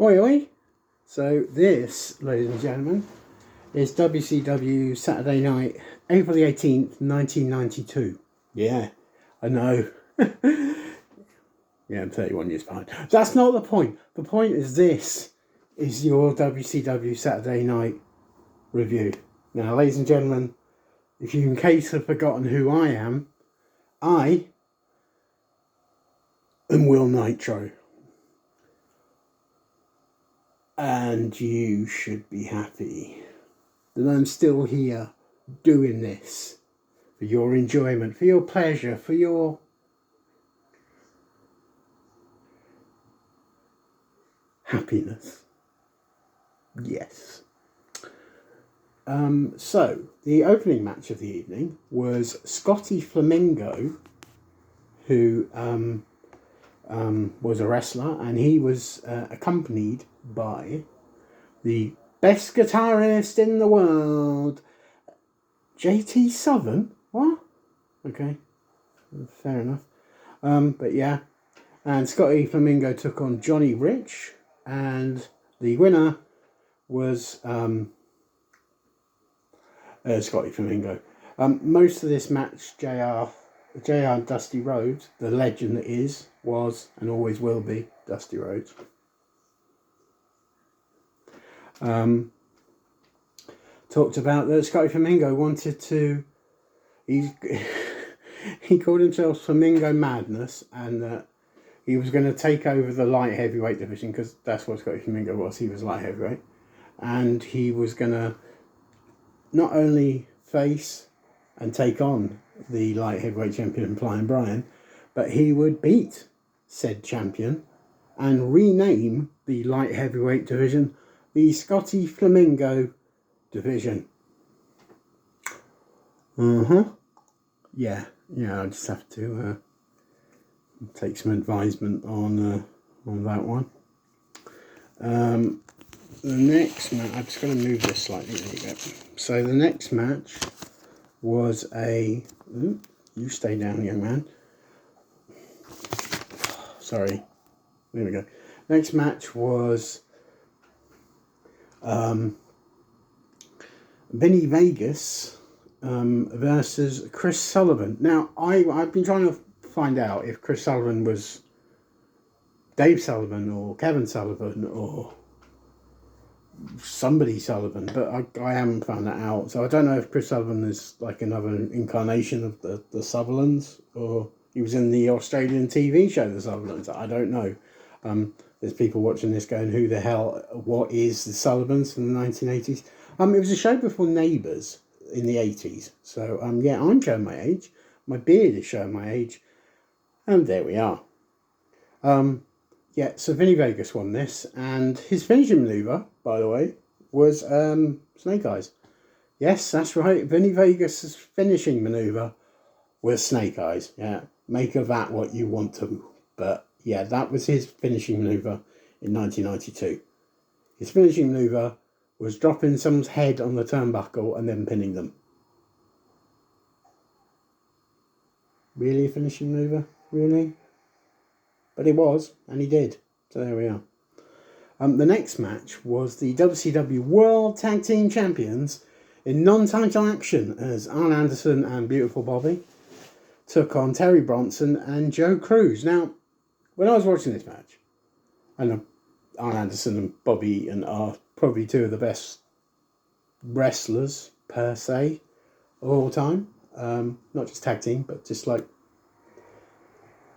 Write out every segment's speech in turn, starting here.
Oi, oi. So this, ladies and gentlemen, is WCW Saturday Night, April the 18th, 1992. Yeah, I know. Yeah, I'm 31 years behind. That's not the point. The point is this is your WCW Saturday Night review. Now, ladies and gentlemen, if you in case have forgotten who I am Will Nitro. And you should be happy that I'm still here doing this for your enjoyment, for your pleasure, for your happiness. Yes. So, the opening match of the evening was Scotty Flamingo, who was a wrestler, and he was accompanied by the best guitarist in the world, JT Southern. What? Okay, fair enough. But yeah, and Scotty Flamingo took on Johnny Rich, and the winner was Scotty Flamingo. Most of this match, JR Dusty Rhodes, the legend that is, was, and always will be, Dusty Rhodes. Talked about that Scotty Flamingo wanted to... He called himself Flamingo Madness, and that he was going to take over the light heavyweight division, because that's what Scotty Flamingo was. He was light heavyweight. And he was going to not only face and take on the light heavyweight champion Flying Brian, but he would beat said champion and rename the light heavyweight division the Scotty Flamingo division. Yeah, I just have to take some advisement on that one. The next match, I'm just going to move this slightly. There you go. So the next match was a... Ooh, you stay down, young man. Sorry. There we go. Next match was Vinny Vegas versus Chris Sullivan. Now, I've been trying to find out if Chris Sullivan was Dave Sullivan or Kevin Sullivan or somebody Sullivan, but I haven't found that out. So I don't know if Chris Sullivan is like another incarnation of the Sutherlands, or he was in the Australian TV show The Sutherlands. I don't know. There's people watching this going, who the hell, what is the Sullivans from the 1980s? It was a show before Neighbours in the 80s. So, yeah, I'm showing my age. My beard is showing my age. And there we are. Yeah, so Vinny Vegas won this. And his finishing manoeuvre, by the way, was Snake Eyes. Yes, that's right. Vinny Vegas' finishing manoeuvre was Snake Eyes. Yeah, make of that what you want to. But yeah, that was his finishing manoeuvre in 1992. His finishing manoeuvre was dropping someone's head on the turnbuckle and then pinning them. Really a finishing manoeuvre? Really? But it was, and he did. So there we are. The next match was the WCW World Tag Team Champions in non-title action, as Arn Anderson and Beautiful Bobby took on Terry Bronson and Joe Cruz. Now, when I was watching this match, I know Arn Anderson and Bobby Eaton are probably two of the best wrestlers, per se, of all time. Not just tag team, but just like...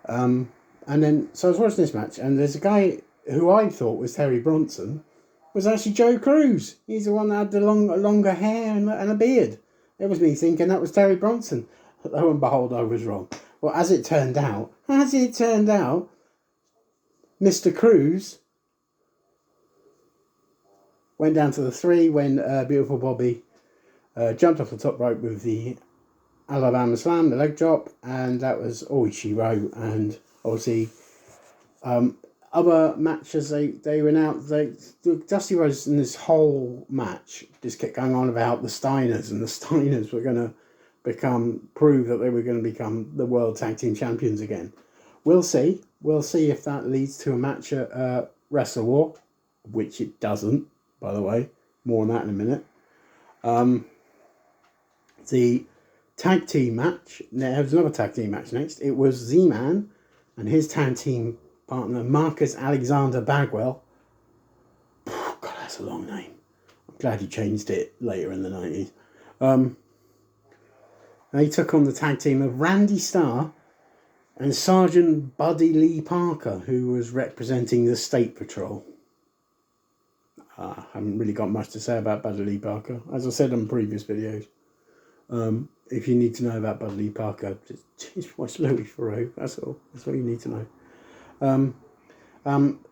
and then, so I was watching this match, and there's a guy who I thought was Terry Bronson, was actually Joe Cruz. He's the one that had the longer hair and a beard. It was me thinking that was Terry Bronson. Lo and behold, I was wrong. Well, as it turned out, Mr. Cruz went down to the 3 when Beautiful Bobby jumped off the top rope with the Alabama Slam, the leg drop, and that was all she wrote. And obviously, other matches they went out. Dusty Rhodes in this whole match just kept going on about the Steiners, and the Steiners were going to prove that they were going to become the World Tag Team Champions again. We'll see. We'll see if that leads to a match at Wrestle War. which it doesn't, by the way. More on that in a minute. The tag team match, there was another tag team match next. It was Z-Man and his tag team partner, Marcus Alexander Bagwell. God, that's a long name. I'm glad he changed it later in the 90s. They took on the tag team of Randy Starr and Sergeant Buddy Lee Parker, who was representing the State Patrol. I haven't really got much to say about Buddy Lee Parker. As I said in previous videos, if you need to know about Buddy Lee Parker, just watch Louis Theroux. That's all. That's all you need to know.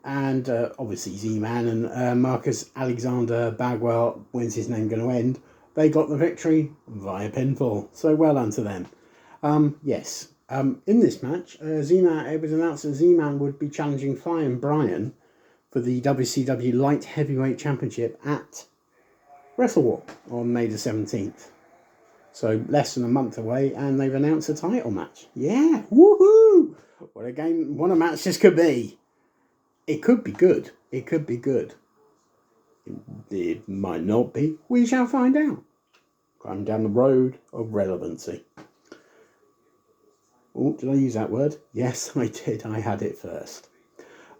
And obviously Z-Man and Marcus Alexander Bagwell, when's his name going to end? They got the victory via pinfall. So well done to them. Yes. In this match, Z-Man, it was announced that Z-Man would be challenging Flying Brian for the WCW Light Heavyweight Championship at Wrestle War on May the 17th. So less than a month away, and they've announced a title match. Yeah, woohoo! What a game, what a match this could be. It could be good. It could be good. It might not be. We shall find out. Climbing down the road of relevancy. Oh, did I use that word? Yes, I did. I had it first.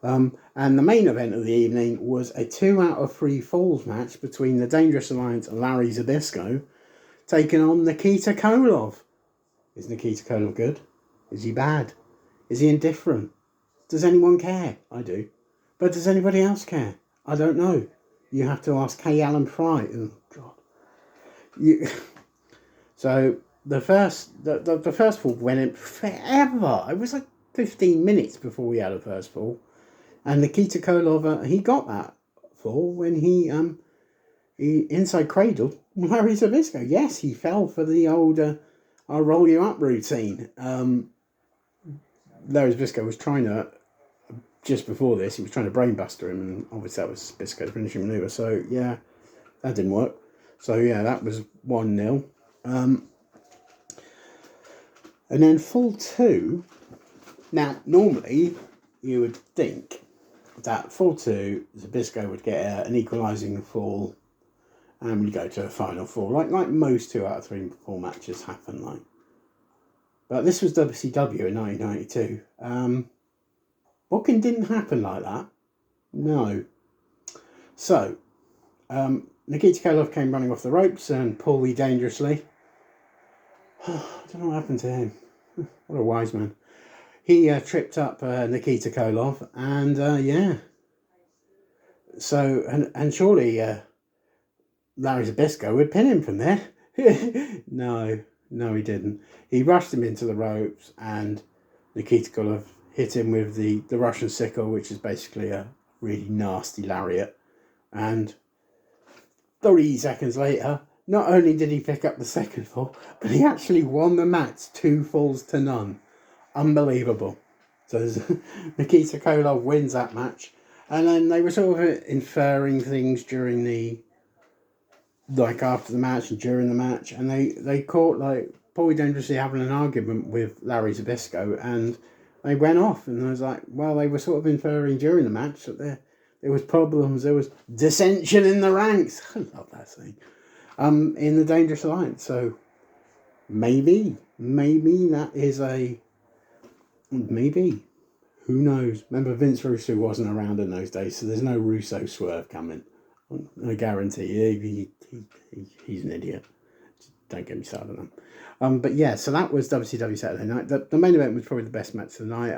And the main event of the evening was a 2 out of 3 falls match between the Dangerous Alliance and Larry Zbyszko, taking on Nikita Koloff. Is Nikita Koloff good? Is he bad? Is he indifferent? Does anyone care? I do. But does anybody else care? I don't know. You have to ask K. Allen Fry. Oh, God. So the first fall went in forever. It was like 15 minutes before we had a first fall. And Nikita Koloff, he got that fall when he inside cradled Larry Zbyszko. Yes, he fell for the old I'll roll you up routine. Larry Zbyszko was trying to, just before this, he was trying to brainbuster him, and obviously that was Zbyszko's finishing manoeuvre. So, yeah, that didn't work. So, yeah, that was 1-0. And then fall 2. Now, normally, you would think that fall 2, Zbyszko would get an equalising fall and we'd go to a final fall, like most 2 out of 3 fall matches happen like. But this was WCW in 1992. Booking didn't happen like that. No. So, Nikita Koloff came running off the ropes and Paulie dangerously. I don't know what happened to him. What a wise man. He tripped up Nikita Koloff and, yeah. So, and surely Larry Zbyszko would pin him from there. No, he didn't. He rushed him into the ropes and Nikita Koloff hit him with the Russian sickle, which is basically a really nasty lariat. And 30 seconds later, not only did he pick up the second fall, but he actually won the match 2 falls to none. Unbelievable. So Nikita Koloff wins that match. And then they were sort of inferring things during after the match and during the match. And they caught, Paulie dangerously having an argument with Larry Zbyszko. And they went off. And I was like, well, they were sort of inferring during the match that there was problems. There was dissension in the ranks. I love that thing. In the Dangerous Alliance. So maybe that is maybe. Who knows? Remember, Vince Russo wasn't around in those days, so there's no Russo swerve coming. I guarantee he's an idiot. Don't get me started on him. But yeah, so that was WCW Saturday Night. The main event was probably the best match of the night.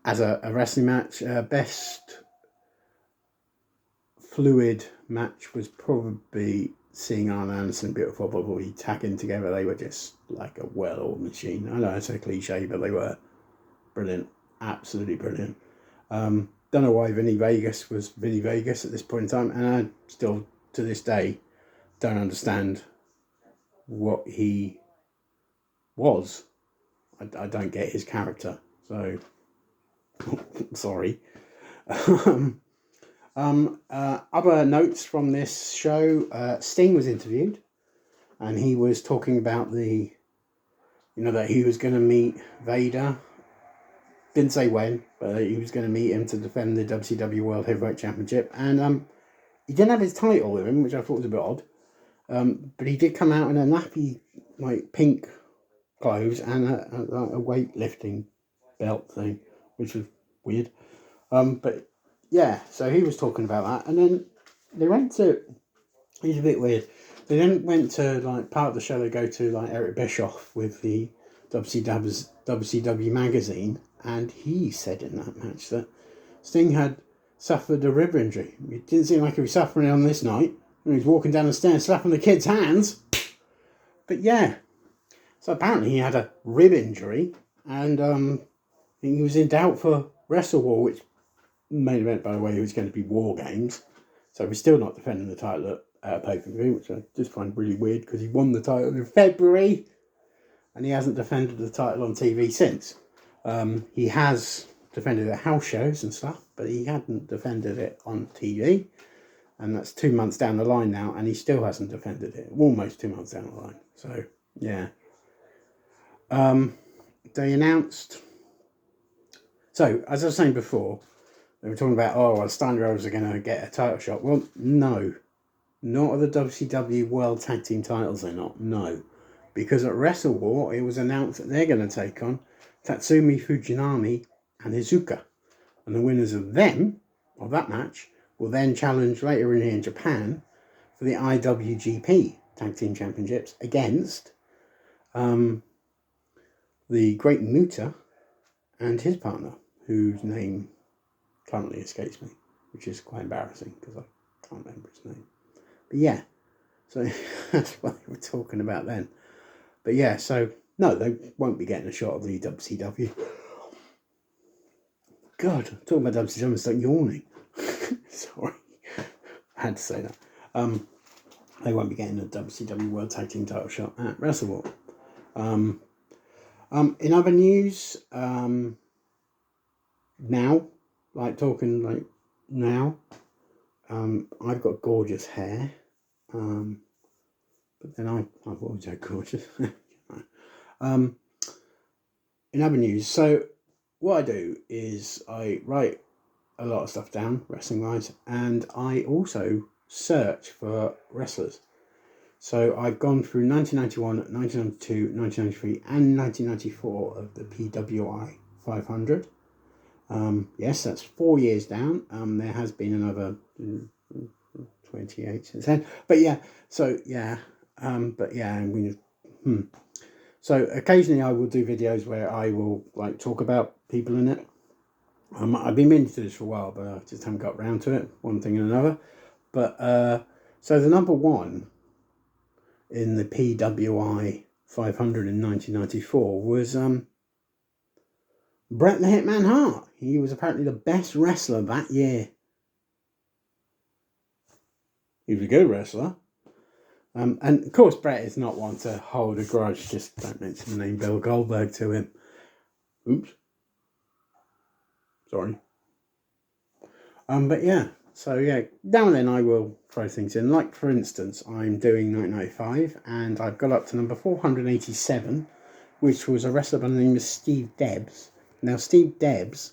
As a wrestling match, best fluid match was probably seeing Arn Anderson and Beautiful Bobby tagging together. They were just like a well-oiled machine. I know it's a cliche, but they were brilliant. Absolutely brilliant. Don't know why Vinny Vegas was Vinny Vegas at this point in time, and I still, to this day, don't understand what he was. I don't get his character, so sorry. Other notes from this show, Sting was interviewed, and he was talking about that he was going to meet Vader Didn't say when, but he was going to meet him to defend the WCW World Heavyweight Championship. And he didn't have his title with him, which I thought was a bit odd. But he did come out in a nappy, like, pink clothes and a weightlifting belt thing, which was weird. But yeah, so he was talking about that. And then they went to... He's a bit weird. They then went to, like, part of the show they go to, like, Eric Bischoff with the WCW magazine, and he said in that match that Sting had suffered a rib injury. It didn't seem like he was suffering on this night. When he was walking down the stairs slapping the kid's hands. But yeah, so apparently he had a rib injury, and he was in doubt for Wrestle War, which main event, by the way, was going to be War Games. So he's still not defending the title at pay-per-view, which I just find really weird because he won the title in February and he hasn't defended the title on TV since. He has defended at house shows and stuff, but he hadn't defended it on TV. And that's 2 months down the line now, and he still hasn't defended it. Almost 2 months down the line. So, yeah. They announced... So, as I was saying before, they were talking about, well, Steiner Brothers are going to get a title shot. Well, no. Not at the WCW World Tag Team titles, they're not. No. Because at Wrestle War, it was announced that they're going to take on Tatsumi Fujinami and Iizuka. And the winners of that match, will then challenge later in Japan for the IWGP Tag Team Championships against the Great Muta and his partner, whose name currently escapes me, which is quite embarrassing because I can't remember his name. But yeah, so that's what they were talking about then. But yeah, so no, they won't be getting a shot of the WCW. God, talking about WCW and start yawning. Sorry, I had to say that. They won't be getting a WCW World Tag Team title shot at Wrestle War. In other news, now, like talking like now, I've got gorgeous hair, but then I've always had gorgeous. In other news, so what I do is I write a lot of stuff down, wrestling wise, and I also search for wrestlers. So I've gone through 1991, 1992, 1993 and 1994 of the PWI 500. Yes, that's 4 years down. There has been another 28 since then. But yeah, so yeah, So occasionally I will do videos where I will like talk about people in it. I've been meaning to do this for a while, but I just haven't got around to it, one thing and another. But, so the number one in the PWI 500 in 1994 was Bret the Hitman Hart. He was apparently the best wrestler that year. He was a good wrestler. And of course, Bret is not one to hold a grudge. Just don't mention the name Bill Goldberg to him. Oops. Sorry. But yeah, so yeah, now and then I will throw things in. Like, for instance, I'm doing 1995, and I've got up to number 487, which was a wrestler by the name of Steve Debs. Now, Steve Debs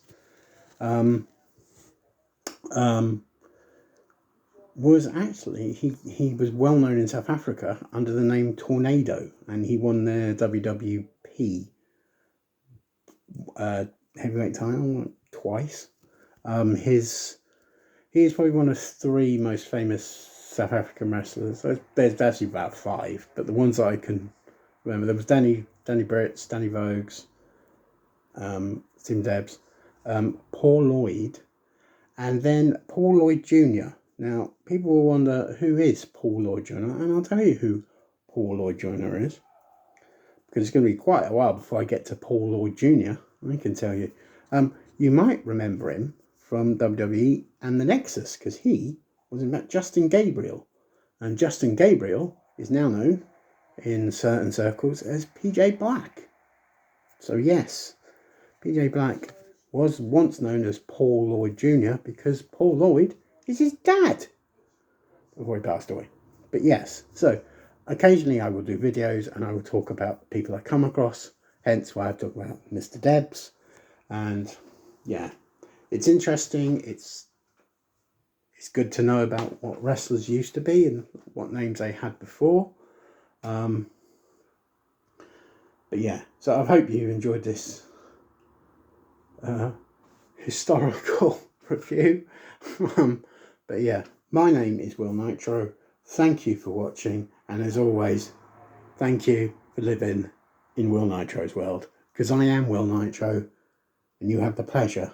was actually, he was well known in South Africa under the name Tornado, and he won their WWP heavyweight title twice. He is probably one of three most famous South African wrestlers. There's actually about five, but the ones that I can remember, there was Danny Britz, Danny Vogues, Steve Debs, Paul Lloyd, and then Paul Lloyd Jr. Now, people will wonder, who is Paul Lloyd Jr.? And I'll tell you who Paul Lloyd Jr. is, because it's going to be quite a while before I get to Paul Lloyd Jr. I can tell you. You might remember him from WWE and the Nexus, because he was in fact Justin Gabriel. And Justin Gabriel is now known in certain circles as PJ Black. So yes, PJ Black was once known as Paul Lloyd Jr. because Paul Lloyd is his dad before he passed away. But yes, so occasionally I will do videos and I will talk about people I come across, hence why I've talked about Mr. Debs. And yeah, it's interesting. It's good to know about what wrestlers used to be and what names they had before. But yeah, so I hope you enjoyed this historical review. But yeah, my name is Will Nitro. Thank you for watching, and as always, thank you for living in Will Nitro's world, because I am Will Nitro, and you have the pleasure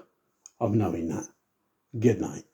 of knowing that. Good night.